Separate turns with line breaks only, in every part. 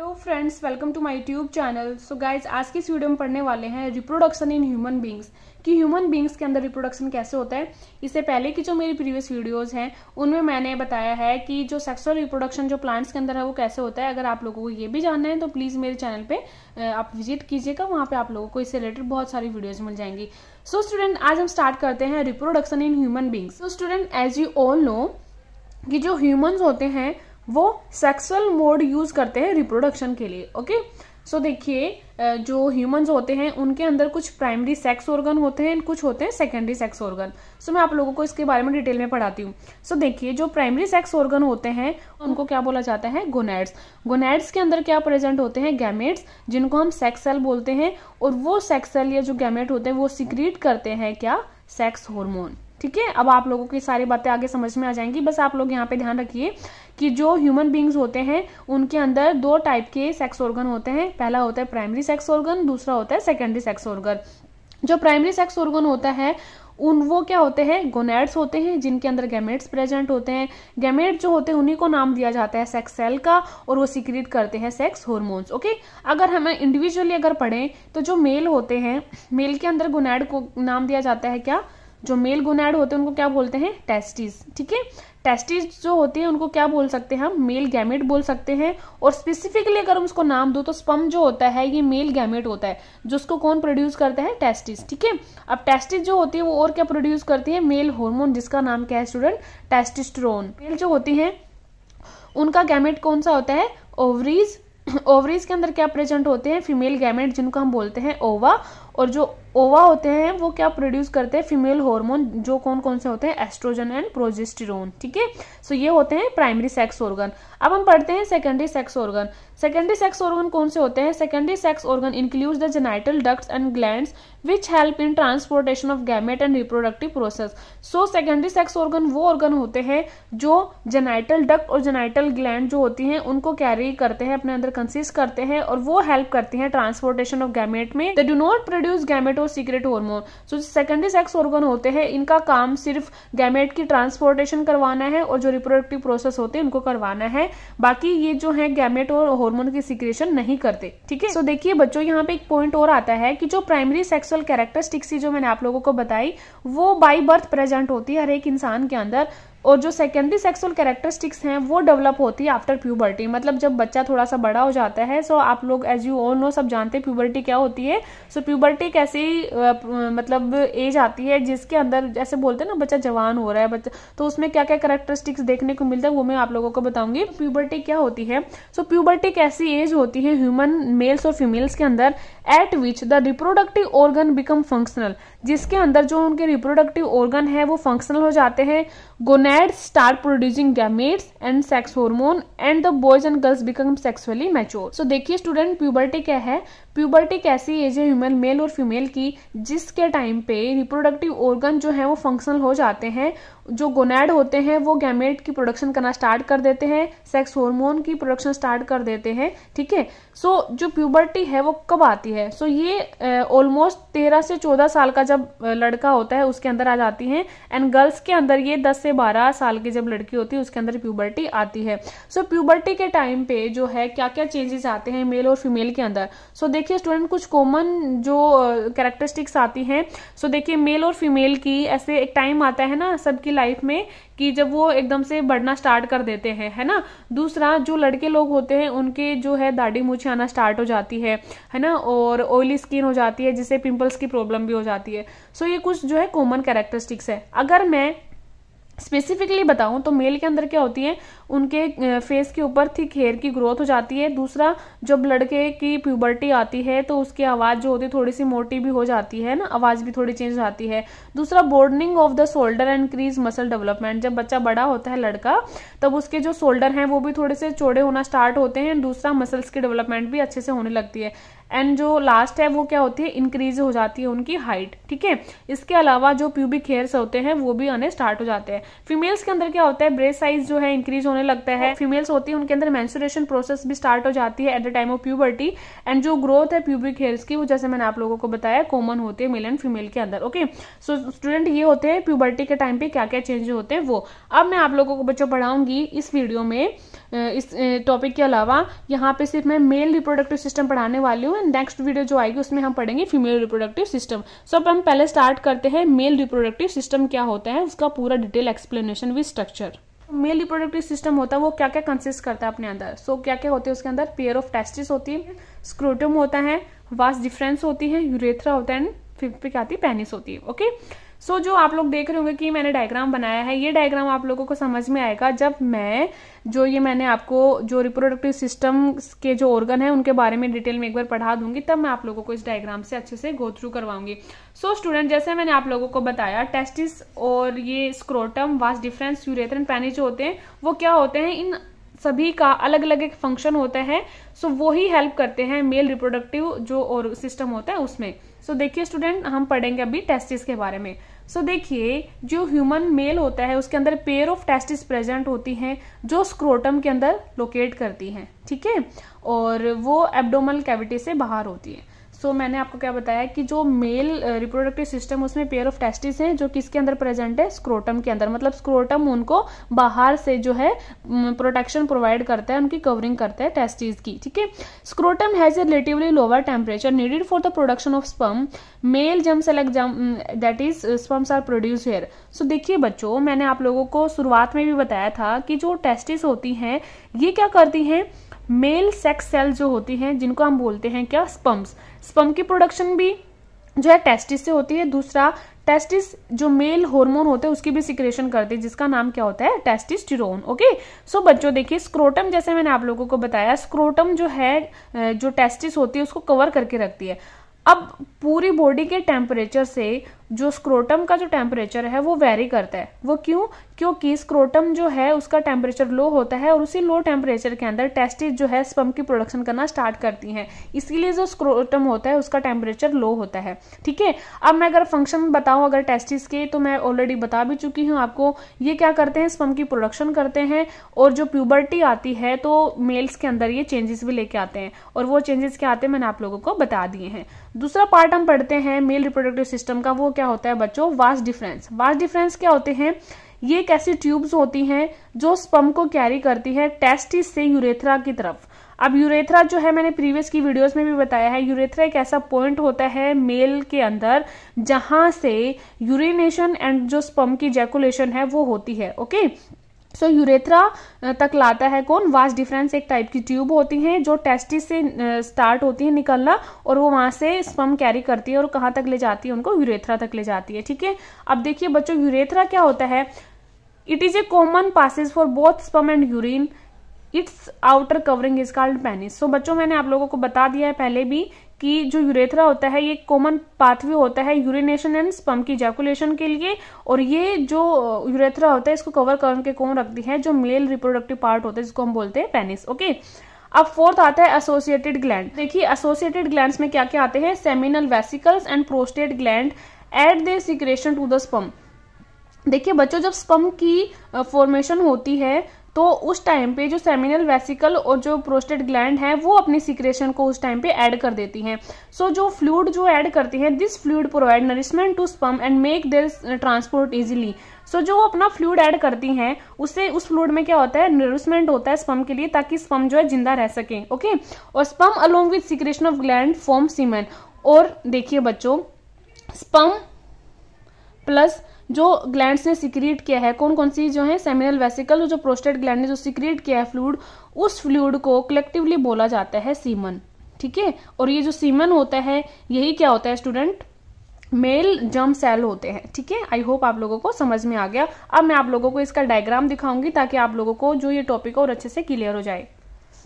Hello friends, welcome to my YouTube channel. So guys, आज की इस वीडियो में पढ़ने वाले हैं रिप्रोडक्शन इन ह्यूमन बींग्स कि ह्यूमन बींग्स के अंदर रिप्रोडक्शन कैसे होता है। इससे पहले की जो मेरी प्रीवियस वीडियोस हैं उनमें मैंने बताया है कि जो सेक्सुअल रिप्रोडक्शन जो प्लांट्स के अंदर है वो कैसे होता है। अगर आप लोगों को ये भी जानना है तो प्लीज मेरे चैनल पे आप विजिट कीजिएगा, वहां पे आप लोगों को इससे रिलेटेड बहुत सारी वीडियोज मिल जाएंगी। सो स्टूडेंट, आज हम स्टार्ट करते हैं reproduction in human beings. So student, as you all know कि जो ह्यूमंस होते हैं वो सेक्सुअल मोड यूज करते हैं रिप्रोडक्शन के लिए। ओके, सो देखिए, जो ह्यूमंस होते हैं उनके अंदर कुछ प्राइमरी सेक्स ऑर्गन होते हैं, कुछ होते हैं सेकेंडरी सेक्स ऑर्गन। सो मैं आप लोगों को इसके बारे में डिटेल में पढ़ाती हूँ। सो देखिए, जो प्राइमरी सेक्स ऑर्गन होते हैं उनको क्या बोला जाता है? गोनैड्स। गोनैड्स के अंदर क्या प्रेजेंट होते हैं? गैमेट्स, जिनको हम सेक्स सेल बोलते हैं। और वो सेक्स सेल या जो गैमेट होते हैं वो सिक्रीट करते हैं क्या? Sex hormone. ठीक है, अब आप लोगों की सारी बातें आगे समझ में आ जाएंगी। बस आप लोग यहाँ पे ध्यान रखिए कि जो ह्यूमन बींग्स होते हैं उनके अंदर दो टाइप के सेक्स ऑर्गन होते हैं। पहला होता है प्राइमरी सेक्स ऑर्गन, दूसरा होता है सेकेंडरी सेक्स ऑर्गन। जो प्राइमरी सेक्स ऑर्गन होता है वो क्या होते हैं? गोनैड्स होते हैं, जिनके अंदर गैमेट्स प्रेजेंट होते हैं। गैमेट जो होते हैं उन्हीं को नाम दिया जाता है सेक्स सेल का, और वो सिक्रीट करते हैं सेक्स हार्मोन्स। ओके, अगर हमें इंडिविजुअली अगर पढ़ें तो जो मेल होते हैं, मेल के अंदर गोनैड को नाम दिया जाता है क्या? जो मेल गोनैड होते हैं उनको क्या बोलते हैं? टेस्टिस। ठीक है, टेस्टिस जो होती है उनको क्या बोल सकते हैं हम? मेल गैमेट बोल सकते हैं। और स्पेसिफिकली अगर हम उसको नाम दो तो स्पर्म जो होता है ये मेल गैमेट होता है, जिसको कौन प्रोड्यूस करता है? टेस्टिस। ठीक है, अब टेस्टिस जो होती है वो और क्या प्रोड्यूस करती है? मेल हार्मोन, जिसका नाम क्या है स्टूडेंट? टेस्टोस्टेरोन। मेल जो होती है उनका गैमेट कौन सा होता है? ओवरीज। ओवरीज के अंदर क्या प्रेजेंट होते हैं? फीमेल गैमेट, जिनको हम बोलते हैं ओवा। और जो ओवा होते हैं वो क्या प्रोड्यूस करते हैं? फीमेल हार्मोन, जो कौन कौन से होते हैं? Oestrogen and progesterone. ठीक है, सो ये होते हैं प्राइमरी सेक्स ऑर्गन। अब हम पढ़ते हैं secondary sex organ. Secondary sex organ कौन से होते हैं? Secondary sex organ includes the genital ducts and glands which help in transportation of gamete and reproductive process। so secondary sex organ वो organ होते हैं जो जेनाइटल डक्ट और genital gland जो होती हैं उनको कैरी करते हैं, अपने अंदर कंसिस्ट करते हैं, और वो हेल्प करती हैं ट्रांसपोर्टेशन ऑफ गैमेट में। They do not produce gamete और secrete hormone. So secondary sex organ होते हैं, इनका काम सिर्फ गैमेट की ट्रांसपोर्टेशन करवाना है और जो रिप्रोडक्टिव प्रोसेस होते हैं उनको करवाना है। बाकी ये जो है गैमेट और हार्मोन की सिक्रेशन नहीं करते। ठीक है, सो देखिए बच्चों, यहाँ पे एक पॉइंट और आता है कि जो प्राइमरी सेक्सुअल कैरेक्टरिस्टिक्स जो मैंने आप लोगों को बताई वो बाय बर्थ प्रेजेंट होती है हर एक इंसान के अंदर, और जो सेकेंडरी सेक्सुअल कैरेक्टरिस्टिक्स हैं वो डेवलप होती है आफ्टर प्यूबर्टी, मतलब जब बच्चा थोड़ा सा बड़ा हो जाता है। सो आप लोग एज यू ऑल नो सब जानते हैं प्यूबर्टी क्या होती है। सो प्यूबर्टी एक ऐसी मतलब एज आती है जिसके अंदर जैसे बोलते हैं ना बच्चा जवान हो रहा है बच्चा, तो उसमें क्या क्या कैरेक्टरिस्टिक्स देखने को मिलता है वो मैं आप लोगों को बताऊंगी। प्यूबर्टी क्या होती है? सो प्यूबर्टी एक ऐसी एज होती है ह्यूमन मेल्स और फीमेल्स के अंदर eight which the reproductive organ become functional, जिसके अंदर जो उनके रिप्रोडक्टिव ऑर्गन है वो फंक्शनल हो जाते हैं। Gonads start producing gametes and sex hormone and the boys and girls become sexually mature. So देखिए स्टूडेंट, प्यूबर्टी क्या है? प्यूबर्टी एक ऐसी एज है ह्यूमन मेल और फीमेल की जिसके टाइम पे रिप्रोडक्टिव ऑर्गन जो है वो फंक्शनल हो जाते हैं। जो गोनैड होते हैं वो गैमेट की प्रोडक्शन करना स्टार्ट कर देते हैं, सेक्स हार्मोन की प्रोडक्शन स्टार्ट कर देते हैं। ठीक है, सो जो प्यूबर्टी है वो कब आती है? सो ये ऑलमोस्ट 13 से 14 साल का जब लड़का होता है उसके अंदर आ जाती है, एंड गर्ल्स के अंदर ये 10 से 12 साल की जब लड़की होती है उसके अंदर प्यूबर्टी आती है। सो प्यूबर्टी के टाइम पे जो है क्या क्या चेंजेस आते हैं मेल और फीमेल के अंदर। सो देखिए स्टूडेंट, कुछ कॉमन जो कैरेक्टरिस्टिक्स आती हैं। सो देखिए, मेल और फीमेल की ऐसे एक टाइम आता है ना सबकी लाइफ में कि जब वो एकदम से बढ़ना स्टार्ट कर देते हैं, है ना। दूसरा, जो लड़के लोग होते हैं उनके जो है दाढ़ी मूछें आना स्टार्ट हो जाती है ना, और ऑयली स्किन हो जाती है जिससे पिंपल्स की प्रॉब्लम भी हो जाती है। सो ये कुछ जो है कॉमन कैरेक्टरिस्टिक्स है। अगर मैं स्पेसिफिकली बताऊं तो मेल के अंदर क्या होती है? उनके फेस के ऊपर थिक हेयर की ग्रोथ हो जाती है। दूसरा, जब लड़के की प्यूबर्टी आती है तो उसकी आवाज जो होती है थोड़ी सी मोटी भी हो जाती है ना, आवाज भी थोड़ी चेंज आती है। दूसरा, broadening of the shoulder and increase muscle development. जब बच्चा बड़ा होता है लड़का तब उसके जो शोल्डर हैं वो भी थोड़े से चौड़े होना स्टार्ट होते हैं। दूसरा, मसल्स की डेवलपमेंट भी अच्छे से होने लगती है। एंड जो लास्ट है वो क्या होती है, इंक्रीज हो जाती है उनकी हाइट, ठीक है। इसके अलावा जो प्यूबिक हेयर्स होते हैं वो भी आने स्टार्ट हो जाते हैं। फीमेल्स के अंदर क्या होता है, ब्रेस्ट साइज जो है इंक्रीज होने लगता है। फीमेल्स होती है उनके अंदर मेंस्ट्रुएशन प्रोसेस भी स्टार्ट हो जाती है at the time of puberty, and जो ग्रोथ है प्यूबिक हेयर्स की वो जैसे मैंने आप लोगों को बताया कॉमन होती है मेल एंड फीमेल के अंदर। ओके, सो स्टूडेंट ये होते हैं प्यूबर्टी के टाइम पे क्या क्या चेंज होते हैं वो। अब मैं आप लोगों को बच्चों पढ़ाऊंगी इस वीडियो में इस टॉपिक के अलावा यहाँ पे सिर्फ मैं मेल रिप्रोडक्टिव सिस्टम पढ़ाने वाली हूँ। नेक्स्ट वीडियो जो आएगी उसमें हम पढ़ेंगे फीमेल रिप्रोडक्टिव सिस्टम। सो अब हम पहले स्टार्ट करते हैं मेल रिप्रोडक्टिव सिस्टम क्या होता है, उसका पूरा detail explanation with structure. Male reproductive system होता है वो क्या क्या कंसिस्ट करता है अपने अंदर। सो क्या क्या होते हैं उसके अंदर, पेयर ऑफ टेस्टिस होती है, स्क्रोटम होता है, वास डिफरेंस होती है, यूरेथ्रा होता है, एंड फिफ्थ पे क्या आती है, पेनिस होती है। ओके, सो जो आप लोग देख रहे होंगे कि मैंने डायग्राम बनाया है, ये डायग्राम आप लोगों को समझ में आएगा जब मैं मैंने आपको जो रिप्रोडक्टिव सिस्टम के जो ऑर्गन है उनके बारे में डिटेल में एक बार पढ़ा दूंगी, तब मैं आप लोगों को इस डायग्राम से अच्छे से गो थ्रू करवाऊंगी। सो स्टूडेंट, जैसे मैंने आप लोगों को बताया टेस्टिस और ये scrotum, vas deferens, urethra and penis जो होते हैं वो क्या होते हैं, इन सभी का अलग अलग एक फंक्शन होता है। सो वो ही हेल्प करते हैं मेल रिप्रोडक्टिव जो और सिस्टम होता है उसमें। सो देखिए स्टूडेंट, हम पढ़ेंगे अभी टेस्टिस के बारे में। सो देखिए, जो ह्यूमन मेल होता है उसके अंदर पेयर ऑफ टेस्टिस प्रेजेंट होती हैं जो स्क्रोटम के अंदर लोकेट करती हैं, ठीक है, और वो एब्डोमिनल कैविटी से बाहर होती है। सो मैंने आपको क्या बताया कि जो मेल रिप्रोडक्टिव सिस्टम उसमें पेयर ऑफ टेस्टिस हैं जो किसके अंदर प्रेजेंट है, स्क्रोटम के अंदर। मतलब स्क्रोटम उनको बाहर से जो है प्रोटेक्शन प्रोवाइड करता है, उनकी कवरिंग करता है टेस्टिस की, ठीक है। Scrotum has a relatively lower temperature needed for the production of sperm, male germ cell that is sperms are produce here. So देखिए बच्चों, मैंने आप लोगों को शुरुआत में भी बताया था कि जो टेस्टिस होती हैं ये क्या करती हैं, मेल सेक्स सेल जो होती हैं जिनको हम बोलते हैं क्या, स्पर्म्स। स्पर्म की प्रोडक्शन भी जो है टेस्टिस से होती है। दूसरा, टेस्टिस जो मेल हार्मोन होते हैं उसकी भी सिक्रेशन करती है जिसका नाम क्या होता है, टेस्टिस्टेरोन। ओके, सो बच्चों देखिए, स्क्रोटम जैसे मैंने आप लोगों को बताया, स्क्रोटम जो है जो टेस्टिस होती है उसको कवर करके रखती है। अब पूरी बॉडी के टेम्परेचर से जो स्क्रोटम का जो टेम्परेचर है वो वेरी करता है। वो क्यों, क्योंकि स्क्रोटम जो है उसका टेम्परेचर लो होता है और उसी लो टेम्परेचर के अंदर टेस्टिस जो है स्पर्म की प्रोडक्शन करना स्टार्ट करती हैं, इसीलिए जो स्क्रोटम होता है उसका टेम्परेचर लो होता है, ठीक है। अब मैं अगर फंक्शन बताऊं अगर टेस्टिस के, तो मैं ऑलरेडी बता भी चुकी हूँ आपको। ये क्या करते हैं, स्पर्म की प्रोडक्शन करते हैं, और जो प्यूबर्टी आती है तो मेल्स के अंदर ये चेंजेस भी लेके आते हैं, और वो चेंजेस क्या आते हैं मैंने आप लोगों को बता दिए हैं। दूसरा पार्ट हम पढ़ते हैं मेल रिप्रोडक्टिव सिस्टम का, वो क्या होता है बच्चों, वास डिफरेंस। वास डिफरेंस क्या होते हैं, ये एक ऐसी ट्यूब्स होती हैं जो स्पर्म को कैरी करती है टेस्टिस से यूरेथ्रा की तरफ। अब यूरेथ्रा जो है मैंने प्रीवियस की वीडियोस में भी बताया है, यूरेथ्रा एक ऐसा पॉइंट होता है मेल के अंदर जहां से यूरिनेशन एंड जो स्पर्म की इजैकुलेशन है वो होती है। ओके, सो यूरेथ्रा तक लाता है कौन, वास डिफरेंस एक टाइप की ट्यूब होती है जो टेस्टिस से स्टार्ट होती है निकलना, और वो वहां से स्पर्म कैरी करती है और कहाँ तक ले जाती है, उनको यूरेथ्रा तक ले जाती है, ठीक है। अब देखिए बच्चों, यूरेथ्रा क्या होता है, it is a common passage for both sperm and urine, its outer covering is called penis. So बच्चों, मैंने आप लोगों को बता दिया है पहले भी कि जो यूरेथ्रा होता है ये कॉमन पाथवे होता है यूरिनेशन एंड स्पर्म की इजैकुलेशन के लिए, और ये जो यूरेथ्रा होता है इसको कवर करके कौन रखती है, जो मेल रिप्रोडक्टिव पार्ट होता है जिसको हम बोलते हैं पेनिस। ओके, अब फोर्थ आता है एसोसिएटेड ग्लैंड। देखिए एसोसिएटेड ग्लैंड्स में क्या क्या आते हैं, seminal vesicles and prostate gland add their secretion to the sperm. देखिए बच्चों, जब स्पर्म की फॉर्मेशन होती है तो उस टाइम पे जो सेमिनल वेसिकल और जो प्रोस्टेट ग्लैंड है वो अपनी सीक्रेशन को उस टाइम पे ऐड कर देती हैं। सो जो फ्लूइड जो ऐड करती हैं, this fluid provide nourishment to sperm and make their transport easily. So जो अपना फ्लूइड ऐड करती हैं उससे उस फ्लूइड में क्या होता है, नरिशमेंट होता है स्पर्म के लिए, ताकि स्पर्म जो है जिंदा रह सके। ओके, और sperm along with secretion of gland form semen. और देखिए बच्चों, स्पर्म प्लस जो ग्लैंड्स ने सीक्रेट किया है, कौन कौन सी जो है, सेमिनल वेसिकल और जो प्रोस्टेट ग्लैंड ने जो सीक्रेट किया है फ्लूइड, उस फ्लूइड को कलेक्टिवली बोला जाता है सीमन, ठीक है। और ये जो सीमन होता है यही क्या होता है स्टूडेंट, मेल जर्म सेल होते हैं, ठीक है। आई होप आप लोगों को समझ में आ गया। अब मैं आप लोगों को इसका डायग्राम दिखाऊंगी ताकि आप लोगों को जो ये टॉपिक है और अच्छे से क्लियर हो जाए।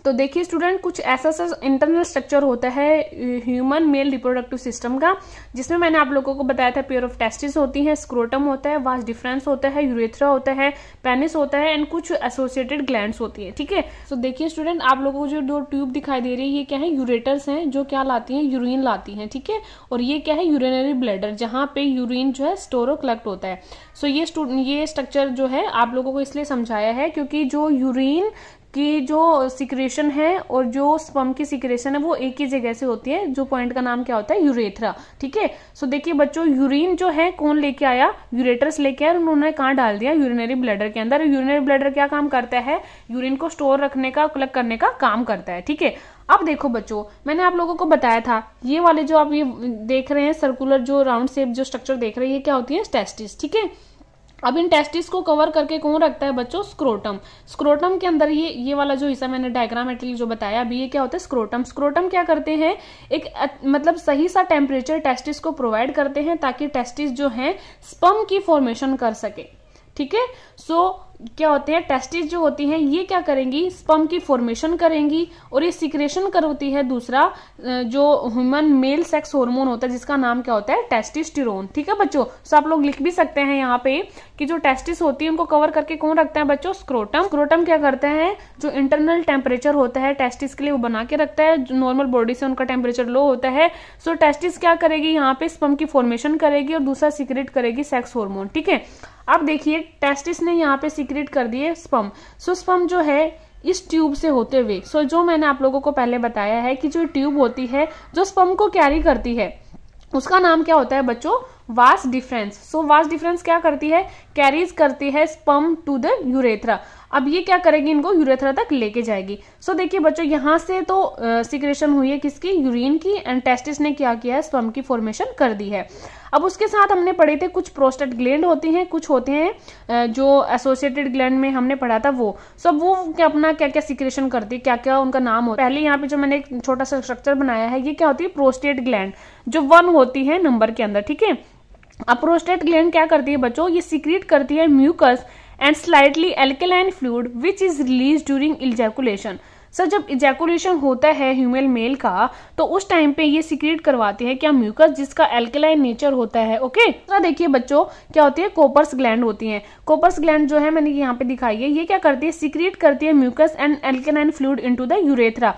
तो देखिए स्टूडेंट, कुछ ऐसा इंटरनल स्ट्रक्चर होता है ह्यूमन मेल रिप्रोडक्टिव सिस्टम का, जिसमें मैंने आप लोगों को बताया था पेयर ऑफ टेस्टिस होती हैं, स्क्रोटम होता है, वास डिफरेंस होता है, यूरेथ्रा होता है, पेनिस होता है एंड कुछ एसोसिएटेड ग्लैंड्स होती है। ठीक है, तो देखिए स्टूडेंट, आप लोगों को जो दो ट्यूब दिखाई दे रही है ये क्या है, यूरेटर्स हैं, जो क्या लाती हैं, यूरिन लाती हैं। ठीक है, और ये क्या है, यूरिनरी ब्लैडर, जहां पे यूरिन जो है स्टोर और कलेक्ट होता है। सो ये स्ट्रक्चर जो है आप लोगों को इसलिए समझाया है क्योंकि जो यूरिन की जो सिक्रेशन है और जो स्पर्म की सिक्रेशन है वो एक ही जगह से होती है, जो पॉइंट का नाम क्या होता है, यूरेथ्रा। ठीक है, सो देखिए बच्चों, यूरिन जो है कौन लेके आया, यूरेटर्स लेके आया, उन्होंने कहाँ डाल दिया, यूरिनरी ब्लैडर के अंदर। यूरिनरी ब्लैडर क्या काम करता है, यूरिन को स्टोर रखने का, कलेक्ट करने का काम करता है। ठीक है, अब देखो बच्चों, मैंने आप लोगों को बताया था ये वाले जो आप ये देख रहे हैं सर्कुलर जो राउंड शेप जो स्ट्रक्चर देख रहे हैं, ये क्या होती है, टेस्टिस। ठीक है, अब इन टेस्टिस को कवर करके कौन रखता है बच्चों, स्क्रोटम। स्क्रोटम के अंदर ये वाला जो हिस्सा मैंने डायग्रामेटिकली जो बताया अभी, ये क्या होता है, स्क्रोटम। स्क्रोटम क्या करते हैं, एक मतलब सही सा टेम्परेचर टेस्टिस को प्रोवाइड करते हैं ताकि टेस्टिस जो है स्पर्म की फॉर्मेशन कर सके। ठीक है, सो क्या होते हैं, टेस्टिस जो होती हैं ये क्या करेंगी, स्पर्म की फॉर्मेशन करेंगी और ये सिक्रेशन करती है दूसरा जो ह्यूमन मेल सेक्स हार्मोन होता है जिसका नाम क्या होता है, टेस्टोस्टेरोन। ठीक है बच्चों, सो आप लोग लिख भी सकते हैं यहाँ पे कि जो टेस्टिस होती है उनको कवर करके कौन रखता है बच्चों, स्क्रोटम। स्क्रोटम क्या करता है, जो इंटरनल टेम्परेचर होता है टेस्टिस के लिए वो बना के रखता है, जो नॉर्मल बॉडी से उनका टेम्परेचर लो होता है। सो टेस्टिस क्या करेगी, यहाँ पे स्पर्म की फॉर्मेशन करेगी और दूसरा सिक्रेट करेगी सेक्स हार्मोन। ठीक है, अब देखिए टेस्टिस ने यहाँ पे सीक्रेट कर दिए स्पर्म। सो स्पर्म जो है इस ट्यूब से होते हुए, सो जो मैंने आप लोगों को पहले बताया है कि जो ट्यूब होती है जो स्पर्म को कैरी करती है उसका नाम क्या होता है बच्चों, वास डिफरेंस। सो वास डिफरेंस क्या करती है, कैरीज करती है स्पर्म टू द यूरेथ्रा। अब ये क्या करेगी, इनको यूरेथ्रा तक लेके जाएगी। सो देखिए बच्चों, यहाँ से तो सिक्रेशन हुई है किसकी, यूरिन की, एंड टेस्टिस ने क्या किया है, स्पर्म की फॉर्मेशन कर दी है। अब उसके साथ हमने पढ़े थे कुछ प्रोस्टेट ग्लैंड होती हैं, कुछ होते हैं जो एसोसिएटेड ग्लैंड में हमने पढ़ा था वो सब, वो क्या अपना क्या क्या सिक्रेशन करती है, क्या क्या उनका नाम होता है। पहले यहाँ पे जो मैंने एक छोटा सा स्ट्रक्चर बनाया है ये क्या होती है, प्रोस्टेट ग्लैंड, जो 1 होती है नंबर के अंदर। ठीक है, अब प्रोस्टेट ग्लैंड क्या करती है बच्चों, ये सीक्रेट करती है mucus and slightly alkaline fluid which is release during ejaculation. Sir जब इजैकुलेशन होता है ह्यूमन मेल का तो उस टाइम पे ये सीक्रेट करवाते हैं क्या, म्यूकस, जिसका एल्कलाइन नेचर होता है। ओके, तो देखिए बच्चों क्या होती है, कोपर्स ग्लैंड होती हैं। कोपर्स ग्लैंड जो है मैंने यहाँ पे दिखाई है, ये क्या करती है, सीक्रेट करती है mucus and alkaline fluid into the urethra.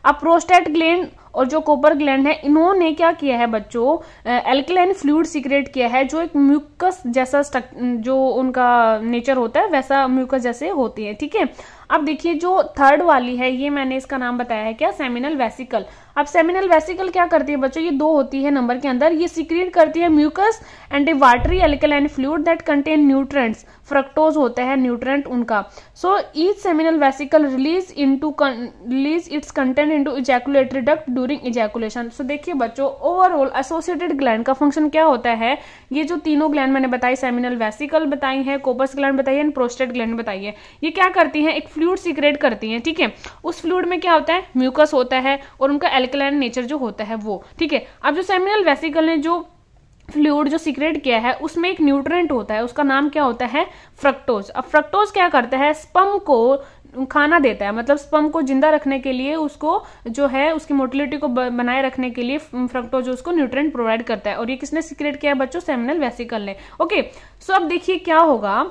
अब प्रोस्टेट ग्लैंड और जो कोपर ग्लैंड है इन्होंने क्या किया है बच्चों, एल्कलाइन फ्लूइड सीक्रेट किया है, जो एक म्यूकस जैसा जो उनका नेचर होता है वैसा म्यूकस जैसे होती है। ठीक है, अब देखिए जो थर्ड वाली है ये मैंने इसका नाम बताया है क्या, सेमिनल वेसिकल। अब सेमिनल वेसिकल क्या करती है बच्चों, ये 2 होती है नंबर के अंदर, ये सीक्रेट करती है mucus and a watery alkaline fluid that contain nutrients, fructose होता है न्यूट्रिएंट उनका। So each seminal vesicle release its content into ejaculatory duct during ejaculation. So देखिए बच्चों, ओवरऑल एसोसिएटेड ग्लैंड का फंक्शन क्या होता है, ये जो तीनों ग्लैंड मैंने बताई, सेमिनल वेसिकल बताई है, कोपर्स ग्लैंड बताई है, प्रोस्टेट ग्लैंड बताई है, ये क्या करती है, एक फ्लूइड सीक्रेट करती है। ठीक है, उस फ्लूइड में क्या होता है, म्यूकस होता है और उनका एल्कलाइन नेचर जो होता है वो। ठीक है, अब जो सेमिनल वेसिकल ने जो फ्लूइड जो सीक्रेट किया है उसमें एक न्यूट्रिएंट होता है, उसका नाम क्या होता है, फ्रक्टोज। अब फ्रक्टोज क्या करता है, स्पर्म को खाना देता है, मतलब स्पर्म को जिंदा रखने के लिए उसको जो है उसकी मोटिलिटी को बनाए रखने के लिए फ्रक्टोज उसको न्यूट्रिएंट प्रोवाइड करता है, और ये किसने सीक्रेट किया है बच्चों, सेमिनल वेसिकल ने। ओके, सो अब देखिए क्या होगा,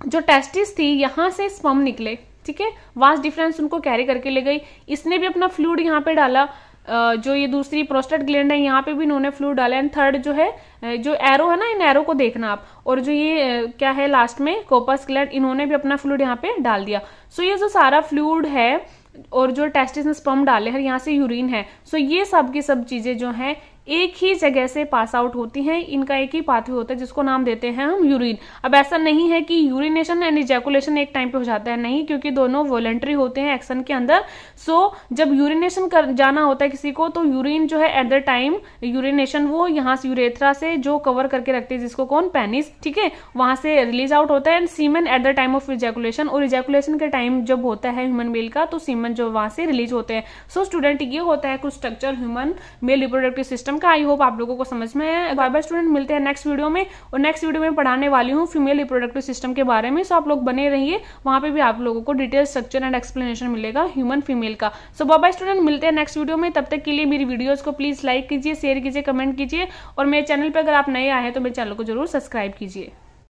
जो टेस्टिस थी यहां से स्पर्म निकले। ठीक है, वास डिफरेंस उनको कैरी करके ले गई, इसने भी अपना फ्लूइड यहाँ पे डाला, जो ये दूसरी प्रोस्टेट ग्लैंड है यहाँ पे भी इन्होंने फ्लूइड डाला, एंड थर्ड जो है जो एरो है ना, इन एरो को देखना आप, और जो ये क्या है लास्ट में कोपर्स ग्लैंड, इन्होंने भी अपना फ्लूइड यहाँ पे डाल दिया। सो ये जो सारा फ्लूइड है और जो टेस्टिस ने स्पर्म डाले हैं, यहाँ से यूरिन है, सो ये सब की सब चीजें जो हैं एक ही जगह से पास आउट होती हैं, इनका एक ही पाथवे होता है जिसको नाम देते हैं हम यूरिन। अब ऐसा नहीं है कि यूरिनेशन एंड इजैकुलेशन एक टाइम पे हो जाता है, नहीं, क्योंकि दोनों वॉलंटरी होते हैं एक्शन के अंदर। सो जब यूरिनेशन कर जाना होता है किसी को तो यूरिन जो है एट द टाइम यूरिनेशन वो यहाँ से यूरेथ्रा से जो कवर करके रखते हैं जिसको कौन, पेनिस, ठीक है, वहां से रिलीज आउट होता है, and semen at the time of ejaculation, और इजैकुलेशन के टाइम जब होता है ह्यूमन मेल का तो सीमन जो वहां से रिलीज होते हैं। सो स्टूडेंट ये होता है कुछ structure human male reproductive system का आई होप आप लोगों को समझ में आया। बाय बाय स्टूडेंट, मिलते हैं नेक्स्ट वीडियो में, और नेक्स्ट वीडियो में पढ़ाने वाली हूँ फीमेल रिप्रोडक्टिव सिस्टम के बारे में। सो आप लोग बने रहिए, वहां पे भी आप लोगों को डिटेल स्ट्रक्चर एंड एक्सप्लेनेशन मिलेगा ह्यूमन फीमेल का। सो बाय बाय स्टूडेंट, मिलते हैं नेक्स्ट वीडियो में। तब तक के लिए मेरी वीडियोस को प्लीज लाइक कीजिए, शेयर कीजिए, कमेंट कीजिए, और मेरे चैनल पर अगर आप नए आए हैं तो मेरे चैनल को जरूर सब्सक्राइब कीजिए।